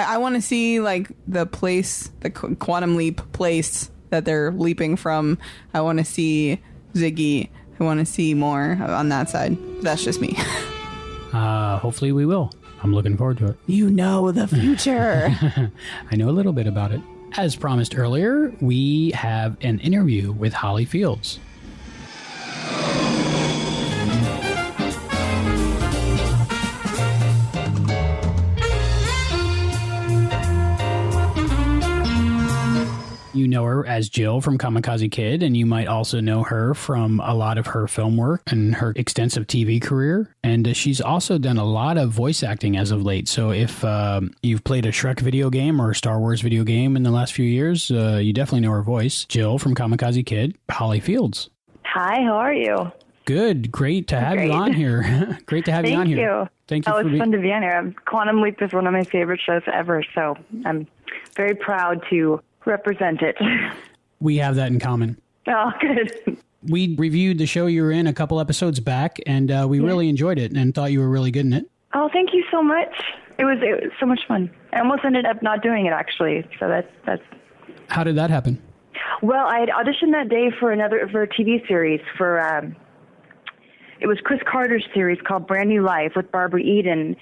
I want to see like the place, the quantum leap place that they're leaping from. I want to see Ziggy. I want to see more on that side. That's just me. Hopefully we will. I'm looking forward to it. You know the future. I know a little bit about it. As promised earlier, we have an interview with Holly Fields. You know her as Jill from Camikazi Kid, and you might also know her from a lot of her film work and her extensive TV career. And she's also done a lot of voice acting as of late. So if you've played a Shrek video game or a Star Wars video game in the last few years, you definitely know her voice. Jill from Camikazi Kid, Holly Fields. Hi, how are you? Good. Great to have you on here. Great to have you on here. Thank you. It's fun to be on here. Quantum Leap is one of my favorite shows ever, so I'm very proud to represent it. We have that in common. Oh, good. We reviewed the show you were in a couple episodes back, and we really enjoyed it and thought you were really good in it. Oh, thank you so much. It was so much fun. I almost ended up not doing it, actually. So that's. How did that happen? Well, I had auditioned that day for a TV series it was Chris Carter's series called Brand New Life with Barbara Eden,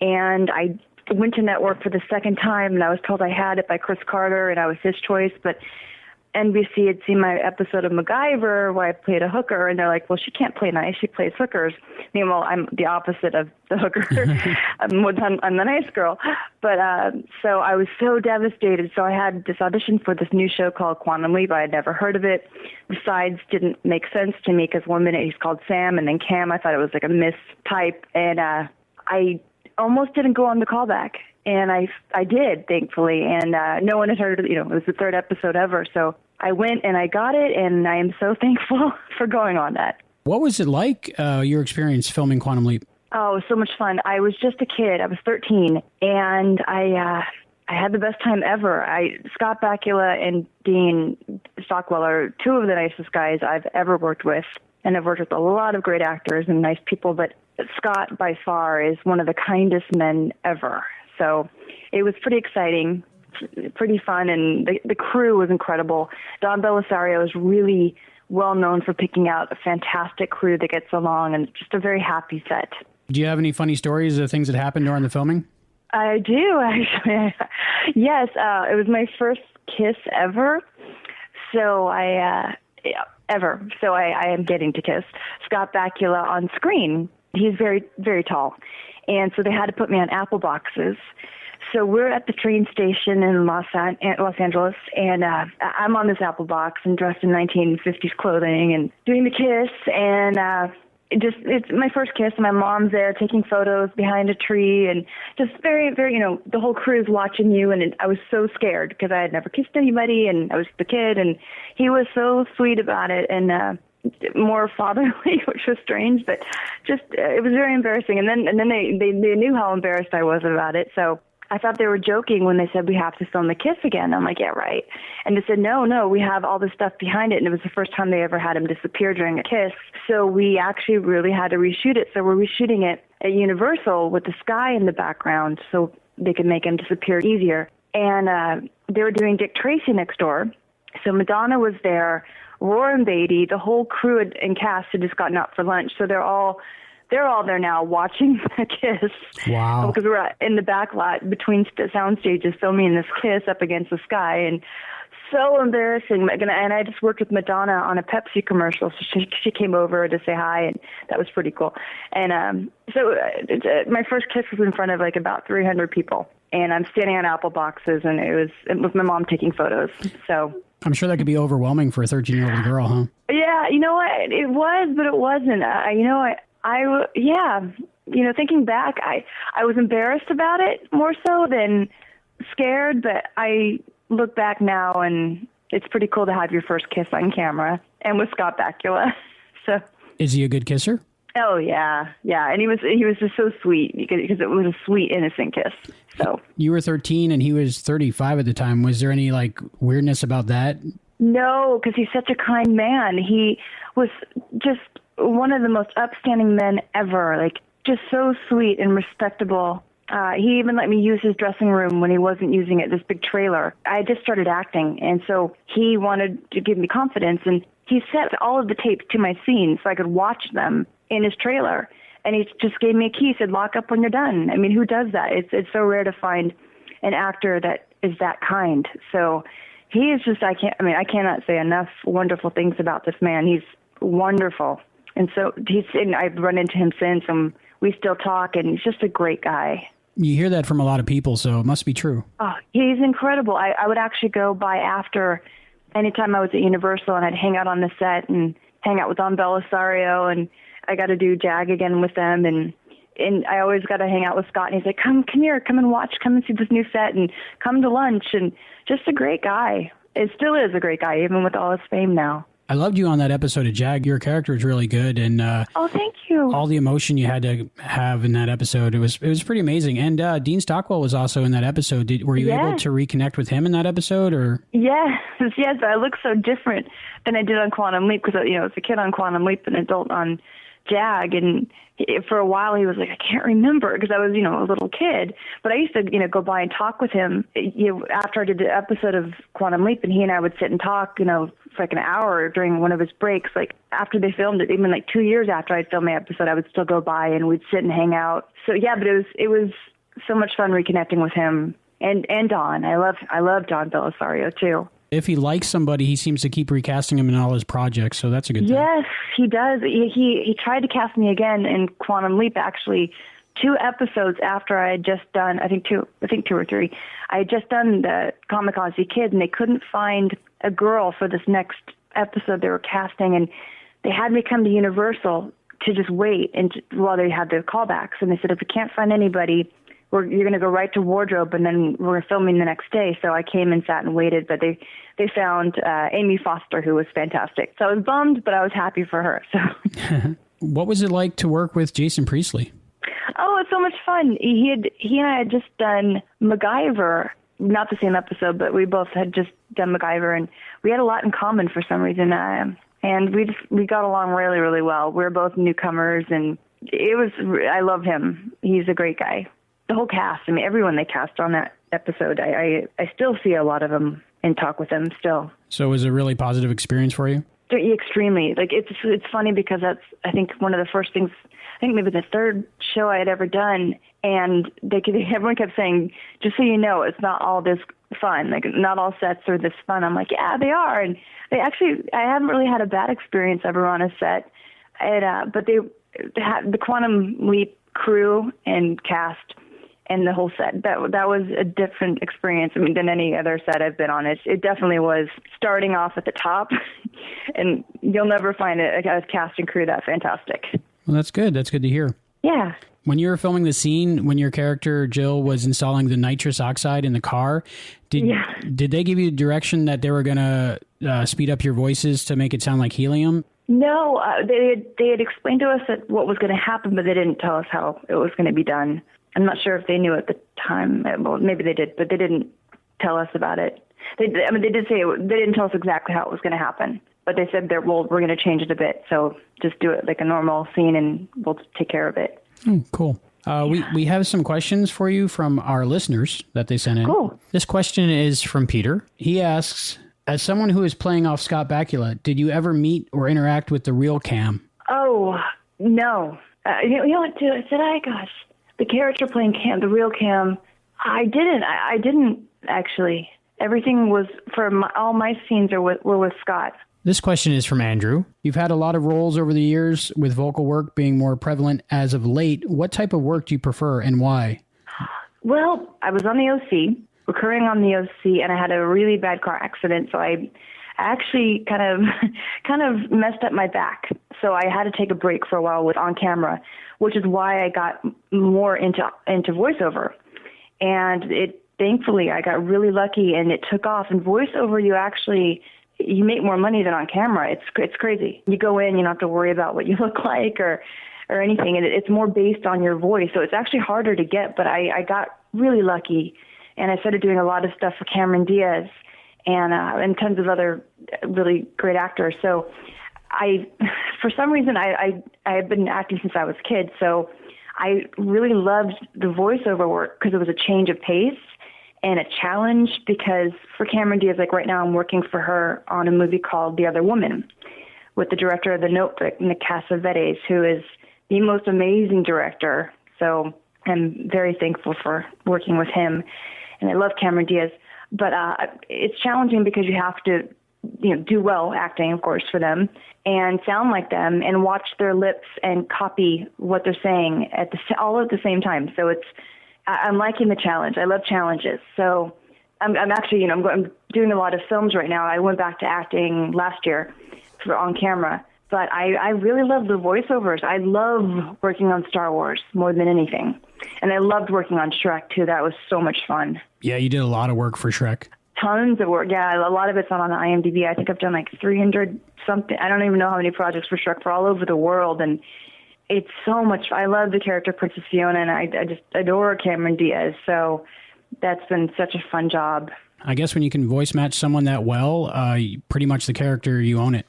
and I went to network for the second time, and I was told I had it by Chris Carter, and I was his choice, but NBC had seen my episode of MacGyver where I played a hooker, and they're like, well, she can't play nice, she plays hookers. Meanwhile, I'm the opposite of the hooker. I'm the nice girl. But so I was so devastated, so I had this audition for this new show called Quantum Leap. I had never heard of it. The sides didn't make sense to me because 1 minute he's called Sam, and then Cam, I thought it was like a mistype, and I almost didn't go on the callback, and I did, thankfully, and no one had heard, it was the third episode ever, so I went and I got it, and I am so thankful for going on that. What was it like, your experience filming Quantum Leap? Oh, it was so much fun. I was just a kid. I was 13, and I had the best time ever. Scott Bakula and Dean Stockwell are two of the nicest guys I've ever worked with, and I've worked with a lot of great actors and nice people, but Scott, by far, is one of the kindest men ever. So it was pretty exciting, pretty fun, and the crew was incredible. Don Belisario is really well known for picking out a fantastic crew that gets along, and just a very happy set. Do you have any funny stories of things that happened during the filming? I do, actually. Yes, it was my first kiss ever. So I am getting to kiss Scott Bakula on screen. He's very, very tall. And so they had to put me on apple boxes. So we're at the train station in Los Angeles, and I'm on this apple box and dressed in 1950s clothing and doing the kiss. And it's my first kiss. My mom's there taking photos behind a tree, and just very, very, the whole crew is watching you. And I was so scared because I had never kissed anybody, and I was the kid, and he was so sweet about it. And more fatherly, which was strange, but just it was very embarrassing. And then they knew how embarrassed I was about it, so I thought they were joking when they said we have to film the kiss again. I'm like, yeah, right. And they said, no, we have all this stuff behind it, and it was the first time they ever had him disappear during a kiss, so we actually really had to reshoot it. So we're reshooting it at Universal with the sky in the background so they could make him disappear easier. And they were doing Dick Tracy next door, so Madonna was there, Warren Beatty, the whole crew and cast had just gotten out for lunch, so they're all there now watching the kiss. Wow! Because we're in the back lot between sound stages filming this kiss up against the sky, and so embarrassing. And I just worked with Madonna on a Pepsi commercial, so she came over to say hi, and that was pretty cool. And so my first kiss was in front of like about 300 people, and I'm standing on apple boxes, and it was my mom taking photos. So. I'm sure that could be overwhelming for a 13-year-old girl, huh? Yeah, you know what? It was, but it wasn't. Thinking back, I was embarrassed about it more so than scared, but I look back now, and it's pretty cool to have your first kiss on camera, and with Scott Bakula. So. Is he a good kisser? Oh, yeah. And he was just so sweet because it was a sweet, innocent kiss. So you were 13 and he was 35 at the time. Was there any weirdness about that? No, because he's such a kind man. He was just one of the most upstanding men ever. Just so sweet and respectable. He even let me use his dressing room when he wasn't using it, this big trailer. I just started acting, and so he wanted to give me confidence, and he set all of the tapes to my scenes so I could watch them in his trailer. And he just gave me a key, said, lock up when you're done. I mean, who does that? It's so rare to find an actor that is that kind. So he is just, I cannot say enough wonderful things about this man. He's wonderful. And so I've run into him since, and we still talk, and he's just a great guy. You hear that from a lot of people, so it must be true. Oh, he's incredible. I would actually go by after, anytime I was at Universal, and I'd hang out on the set and hang out with Don Belisario, and I got to do JAG again with them, and I always got to hang out with Scott, and he's like, come here, come and watch, come and see this new set, and come to lunch, and just a great guy. It still is a great guy, even with all his fame now. I loved you on that episode of JAG. Your character was really good, and oh, thank you. All the emotion you had to have in that episode, it was pretty amazing. And Dean Stockwell was also in that episode. Were you able to reconnect with him in that episode, or? Yes. I look so different than I did on Quantum Leap because as a kid on Quantum Leap, an adult on JAG, and for a while he was like, I can't remember because I was a little kid, but I used to go by and talk with him after I did the episode of Quantum Leap, and he and I would sit and talk for like an hour during one of his breaks. Like after they filmed it, even like 2 years after I'd filmed the episode, I would still go by and we'd sit and hang out. So yeah, but it was so much fun reconnecting with him and Don. I love Don Belisario too. If he likes somebody, he seems to keep recasting him in all his projects, so that's a good thing. Yes, he does. He tried to cast me again in Quantum Leap, actually, 2 episodes after I had just done, I think two or three, I had just done the Camikazi Kid, and they couldn't find a girl for this next episode they were casting, and they had me come to Universal to just wait while they had the callbacks, and they said, if we can't find anybody, you're going to go right to wardrobe, and then we're filming the next day. So I came and sat and waited, but they found Amy Foster, who was fantastic. So I was bummed, but I was happy for her. So, what was it like to work with Jason Priestley? Oh, it's so much fun. He and I had just done MacGyver, not the same episode, but we both had just done MacGyver, and we had a lot in common for some reason. And we got along really, really well. We were both newcomers, and I love him. He's a great guy. The whole cast, everyone they cast on that episode, I still see a lot of them and talk with them still. So it was a really positive experience for you? Extremely. Like it's funny because that's, I think, one of the first things, I think maybe the third show I had ever done, and everyone kept saying, just so you know, it's not all this fun. Like not all sets are this fun. I'm like, yeah, they are. And I haven't really had a bad experience ever on a set. But they had the Quantum Leap crew and cast and the whole set, that was a different experience, than any other set I've been on. It definitely was starting off at the top, and you'll never find a cast and crew that fantastic. Well, that's good. That's good to hear. Yeah. When you were filming the scene, when your character, Jill, was installing the nitrous oxide in the car, did they give you direction that they were going to speed up your voices to make it sound like helium? No, they had explained to us what was going to happen, but they didn't tell us how it was going to be done. I'm not sure if they knew at the time. Well, maybe they did, but they didn't tell us about it. They did say they didn't tell us exactly how it was going to happen, but they said we're going to change it a bit. So just do it like a normal scene, and we'll take care of it. Cool. We have some questions for you from our listeners that they sent in. Cool. This question is from Peter. He asks, as someone who is playing off Scott Bakula, did you ever meet or interact with the real Cam? Oh, no. You know what, too? Did I? Gosh. The character playing Cam, the real Cam, I didn't actually. Everything was all my scenes were with Scott. This question is from Andrew. You've had a lot of roles over the years, with vocal work being more prevalent as of late. What type of work do you prefer and why? Well, I was on the OC, recurring on the OC, and I had a really bad car accident, so I actually kind of messed up my back. So I had to take a break for a while with on camera, which is why I got more into voiceover. And thankfully I got really lucky and it took off. In voiceover, you make more money than on camera. It's crazy. You go in, you don't have to worry about what you look like or anything. And it's more based on your voice. So it's actually harder to get, but I got really lucky. And I started doing a lot of stuff for Cameron Diaz and tons of other really great actors. So for some reason, I had been acting since I was a kid, so I really loved the voiceover work because it was a change of pace and a challenge, because for Cameron Diaz, like right now I'm working for her on a movie called The Other Woman with the director of The Notebook, Nick Cassavetes, who is the most amazing director. So I'm very thankful for working with him, and I love Cameron Diaz. But it's challenging because you have to, do well acting, of course, for them, and sound like them, and watch their lips and copy what they're saying all at the same time. So I'm liking the challenge. I love challenges. So I'm actually, I'm doing a lot of films right now. I went back to acting last year for on camera, but I really love the voiceovers. I love working on Star Wars more than anything. And I loved working on Shrek, too. That was so much fun. Yeah, you did a lot of work for Shrek. Tons of work. Yeah, a lot of it's on IMDb. I think I've done like 300 something. I don't even know how many projects for Shrek for all over the world. And it's so much. I love the character Princess Fiona, and I just adore Cameron Diaz. So that's been such a fun job. I guess when you can voice match someone that well, pretty much the character, you own it.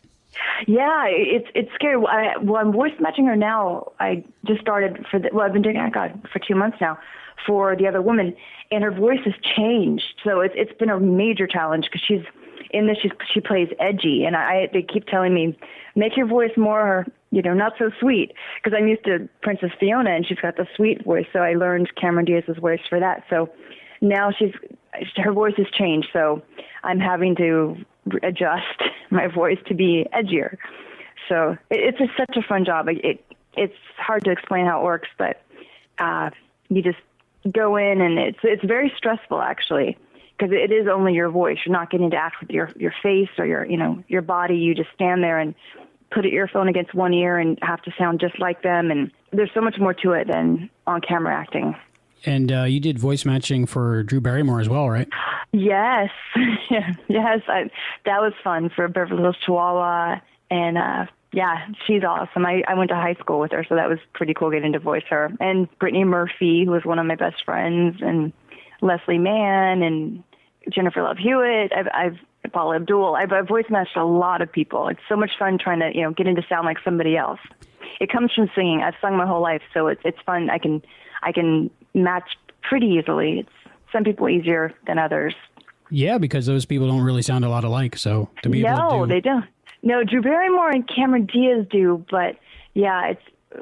Yeah, it's scary. I'm voice matching her now. I just started I've been doing it, for 2 months now for The Other Woman, and her voice has changed. So it's been a major challenge because she's in this. She plays edgy, and they keep telling me, make your voice more, not so sweet, because I'm used to Princess Fiona, and she's got the sweet voice. So I learned Cameron Diaz's voice for that. So now her voice has changed. So I'm having to adjust my voice to be edgier. So it's just such a fun job. It's hard to explain how it works, but you just go in, and it's very stressful, actually, because it is only your voice. You're not getting to act with your face or your body. You just stand there and put an earphone against one ear and have to sound just like them. And there's so much more to it than on camera acting. And you did voice matching for Drew Barrymore as well, right? Yes. Yes. That was fun for Beverly Hills Chihuahua. And yeah, she's awesome. I went to high school with her, so that was pretty cool getting to voice her. And Brittany Murphy, who was one of my best friends, and Leslie Mann, and Jennifer Love Hewitt. I've Paula Abdul. I've voice matched a lot of people. It's so much fun trying to get into sound like somebody else. It comes from singing. I've sung my whole life, so it's fun. I can match pretty easily. It's some people easier than others. Yeah, because those people don't really sound a lot alike. So to be able to No, they don't. No, Drew Barrymore and Cameron Diaz do, but yeah,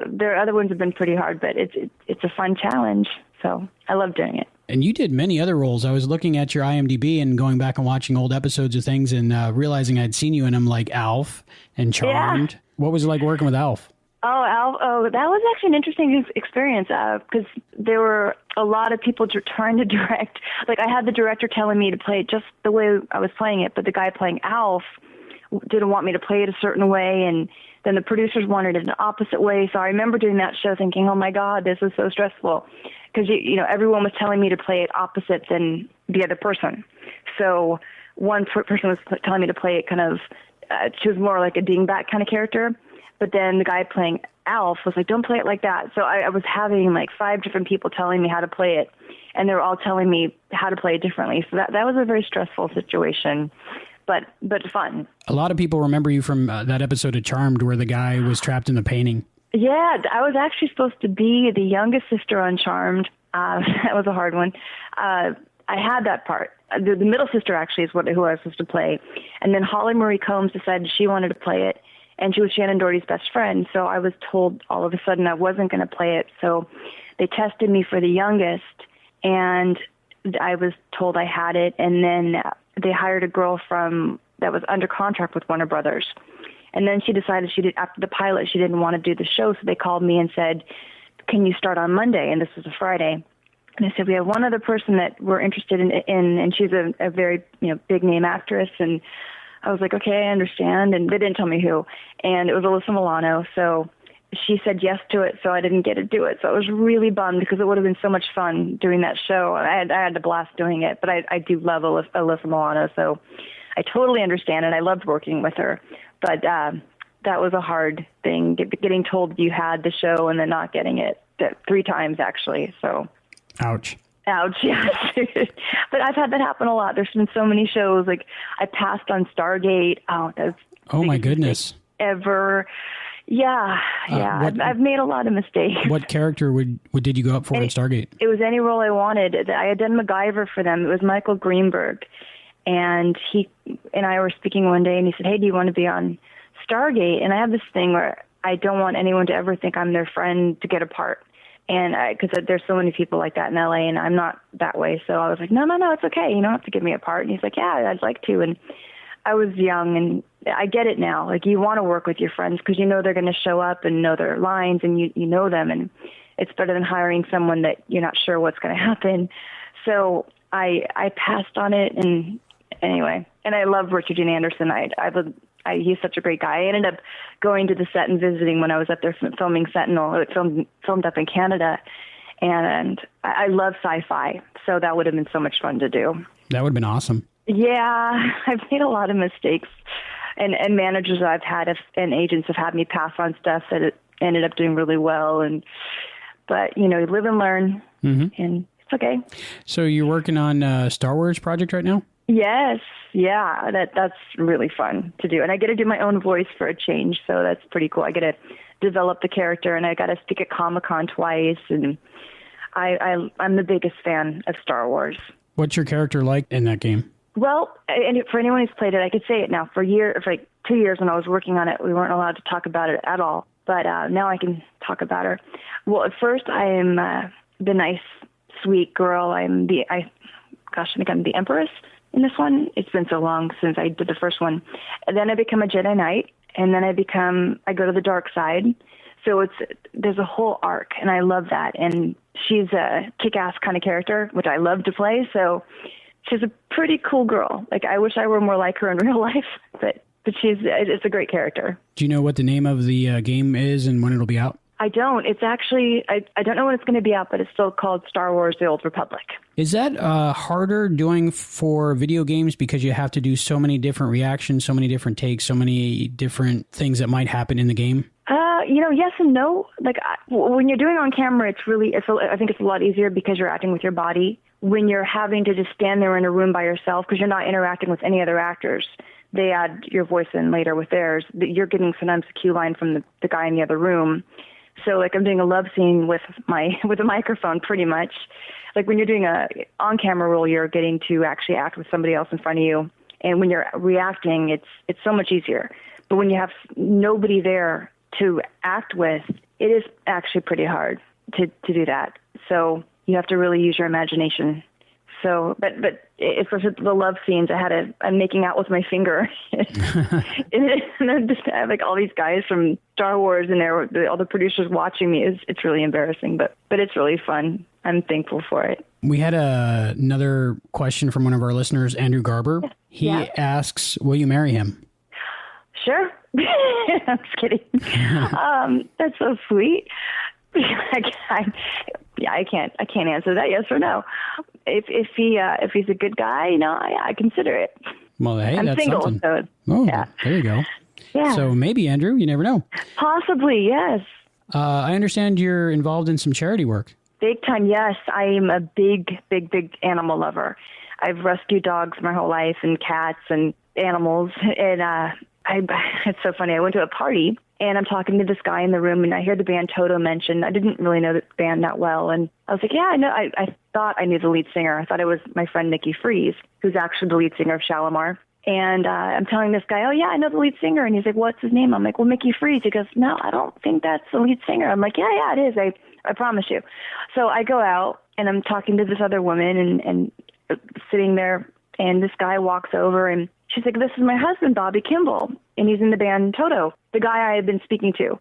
their other ones have been pretty hard, but it's a fun challenge. So I love doing it. And you did many other roles. I was looking at your IMDb and going back and watching old episodes of things and realizing I'd seen you in them, like Alf and Charmed. Yeah. What was it like working with Alf? Oh, Alf! Oh, that was actually an interesting experience because there were a lot of people trying to direct. Like, I had the director telling me to play it just the way I was playing it, but the guy playing Alf didn't want me to play it a certain way, and then the producers wanted it an opposite way. So I remember doing that show thinking, oh my God, this is so stressful, because everyone was telling me to play it opposite than the other person. So one person was telling me to play it kind of, she was more like a dingbat kind of character. But then the guy playing Alf was like, don't play it like that. So I was having like 5 different people telling me how to play it, and they were all telling me how to play it differently. So that was a very stressful situation, but fun. A lot of people remember you from that episode of Charmed where the guy was trapped in the painting. Yeah, I was actually supposed to be the youngest sister on Charmed. That was a hard one. I had that part. The middle sister actually is who I was supposed to play. And then Holly Marie Combs decided she wanted to play it. And she was Shannon Doherty's best friend, so I was told all of a sudden I wasn't going to play it. So they tested me for the youngest, and I was told I had it. And then they hired a girl that was under contract with Warner Brothers. And then she decided after the pilot, she didn't want to do the show, so they called me and said, can you start on Monday? And this was a Friday. And I said, we have one other person that we're interested in and she's a very big name actress. And I was like, okay, I understand. And they didn't tell me who. And it was Alyssa Milano. So she said yes to it, so I didn't get to do it. So I was really bummed because it would have been so much fun doing that show. I had a blast doing it, but I do love Alyssa Milano. So I totally understand, and I loved working with her. But that was a hard thing, getting told you had the show and then not getting it 3 times, actually. So, ouch. Ouch, yes. But I've had that happen a lot. There's been so many shows. Like, I passed on Stargate. Oh, that's my goodness. Ever. Yeah. I've made a lot of mistakes. What character did you go up for in Stargate? It was any role I wanted. I had done MacGyver for them. It was Michael Greenberg. And he and I were speaking one day, and he said, hey, do you want to be on Stargate? And I have this thing where I don't want anyone to ever think I'm their friend to get a part. And because there's so many people like that in LA, and I'm not that way. So I was like, no, it's okay. You don't have to give me a part. And he's like, yeah, I'd like to. And I was young, and I get it now. Like, you want to work with your friends because you know they're going to show up and know their lines, and you know them. And it's better than hiring someone that you're not sure what's going to happen. So I passed on it. And anyway, and I love Richard Dean Anderson. He's such a great guy. I ended up going to the set and visiting when I was up there filming Sentinel. It filmed up in Canada. And I love sci-fi, so that would have been so much fun to do. That would have been awesome. Yeah, I've made a lot of mistakes. And managers I've had and agents have had me pass on stuff that it ended up doing really well. But, you live and learn, and it's okay. So you're working on a Star Wars project right now? Yes. Yeah, that's really fun to do. And I get to do my own voice for a change, so that's pretty cool. I get to develop the character, and I got to speak at Comic-Con twice, and I'm the biggest fan of Star Wars. What's your character like in that game? Well, and for anyone who's played it, I could say it now. For like 2 years when I was working on it, we weren't allowed to talk about it at all. But now I can talk about her. Well, at first I am the nice, sweet girl. I think I'm the Empress in this one. It's been so long since I did the first one. And then I become a Jedi Knight, and then I go to the dark side. So there's a whole arc, and I love that. And she's a kick-ass kind of character, which I love to play. So she's a pretty cool girl. Like, I wish I were more like her in real life, but it's a great character. Do you know what the name of the game is and when it'll be out? I don't. It's actually, I don't know when it's going to be out, but it's still called Star Wars: The Old Republic. Is that harder doing for video games because you have to do so many different reactions, so many different takes, so many different things that might happen in the game? Yes and no. Like, when you're doing on camera, I think it's a lot easier because you're acting with your body. When you're having to just stand there in a room by yourself because you're not interacting with any other actors, they add your voice in later with theirs. You're getting sometimes a cue line from the guy in the other room. So, like, I'm doing a love scene with a microphone, pretty much. Like, when you're doing a on-camera role, you're getting to actually act with somebody else in front of you. And when you're reacting, it's so much easier. But when you have nobody there to act with, it is actually pretty hard to do that. So you have to really use your imagination. So, but for the love scenes, I'm making out with my finger. and then just have like all these guys from Star Wars and all the producers watching me. It's really embarrassing, but it's really fun. I'm thankful for it. We had another question from one of our listeners, Andrew Garber. He asks, will you marry him? Sure. I'm just kidding. That's so sweet. I can't answer that yes or no. If he's a good guy, I consider it. Well, hey, I'm that's single, something. So yeah. There you go. Yeah. So maybe, Andrew, you never know. Possibly, yes. I understand you're involved in some charity work. Big time, yes. I am a big animal lover. I've rescued dogs my whole life and cats and animals, and it's so funny. I went to a party, and I'm talking to this guy in the room, and I hear the band Toto mentioned. I didn't really know the band that well, and I was like, yeah, I know. I thought I knew the lead singer. I thought it was my friend Nikki Fries, who's actually the lead singer of Shalimar. And I'm telling this guy, oh, yeah, I know the lead singer. And he's like, what's his name? I'm like, well, Mickey Fries. He goes, no, I don't think that's the lead singer. I'm like, yeah, it is. I promise you. So I go out, and I'm talking to this other woman and sitting there, and this guy walks over, and she's like, this is my husband, Bobby Kimball, and he's in the band Toto. The guy I had been speaking to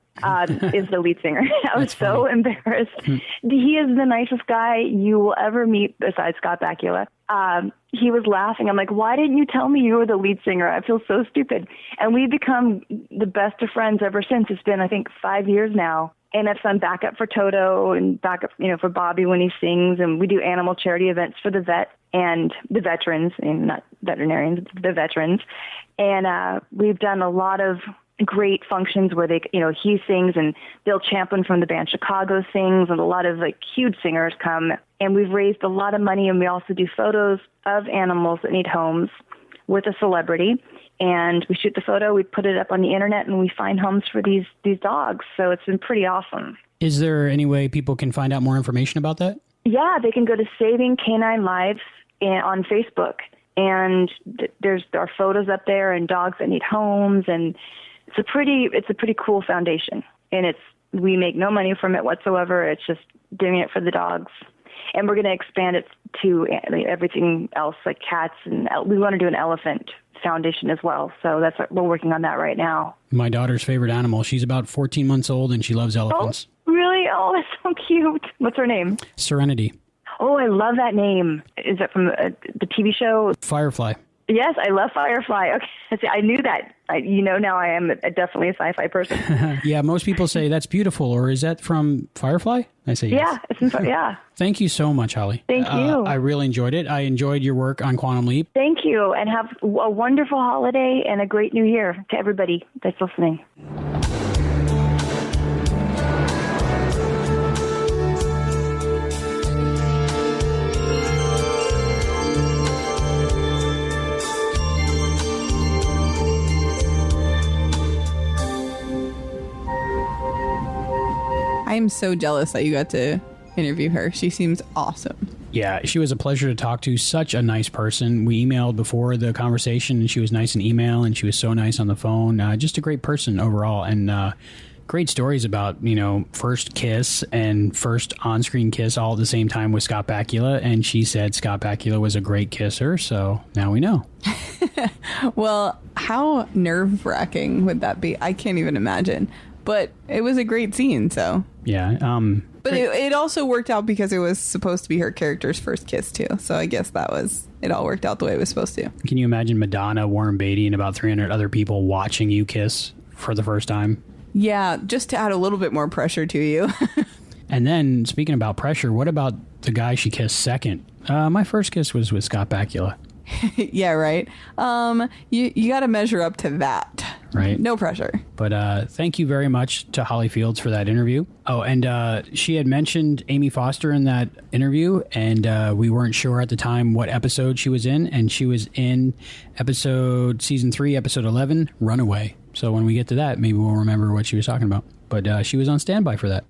is the lead singer. I was so embarrassed. He is the nicest guy you will ever meet besides Scott Bakula. He was laughing. I'm like, why didn't you tell me you were the lead singer? I feel so stupid. And we've become the best of friends ever since. It's been, I think, 5 years now. And I've done backup for Toto and backup, for Bobby when he sings. And we do animal charity events for the vet and the veterans, and not veterinarians, the veterans. And we've done a lot of great functions where they, he sings, and Bill Champlin from the band Chicago sings, and a lot of huge singers come. And we've raised a lot of money, and we also do photos of animals that need homes. with a celebrity, and we shoot the photo, we put it up on the internet, and we find homes for these dogs. So it's been pretty awesome. Is there any way people can find out more information about that? Yeah, they can go to Saving Canine Lives on Facebook, and there are photos up there and dogs that need homes, and it's a pretty cool foundation. And we make no money from it whatsoever. It's just doing it for the dogs. And we're going to expand it to everything else, like cats, and we want to do an elephant foundation as well. So we're working on that right now. My daughter's favorite animal. She's about 14 months old, and she loves elephants. Oh, really? Oh, that's so cute. What's her name? Serenity. Oh, I love that name. Is that from the TV show? Firefly. Yes, I love Firefly. Okay, I knew that. Now I am definitely a sci-fi person. Yeah, most people say that's beautiful, or is that from Firefly? I say yes. Yeah, yeah. Thank you so much, Holly. Thank you. I really enjoyed it. I enjoyed your work on Quantum Leap. Thank you, and have a wonderful holiday and a great new year to everybody that's listening. I am so jealous that you got to interview her. She seems awesome. Yeah, she was a pleasure to talk to. Such a nice person. We emailed before the conversation, and she was nice in email, and she was so nice on the phone. Just a great person overall, and great stories about, first kiss and first on-screen kiss all at the same time with Scott Bakula, and she said Scott Bakula was a great kisser, so now we know. Well, how nerve-wracking would that be? I can't even imagine. But it was a great scene, so. Yeah. But it also worked out because it was supposed to be her character's first kiss, too. So I guess it all worked out the way it was supposed to. Can you imagine Madonna, Warren Beatty, and about 300 other people watching you kiss for the first time? Yeah, just to add a little bit more pressure to you. And then, speaking about pressure, what about the guy she kissed second? My first kiss was with Scott Bakula. Yeah, right. You got to measure up to that. Right. No pressure. But thank you very much to Holly Fields for that interview. Oh, and she had mentioned Amy Foster in that interview, and we weren't sure at the time what episode she was in, and she was in season 3, episode 11, Runaway. So when we get to that, maybe we'll remember what she was talking about. But she was on standby for that.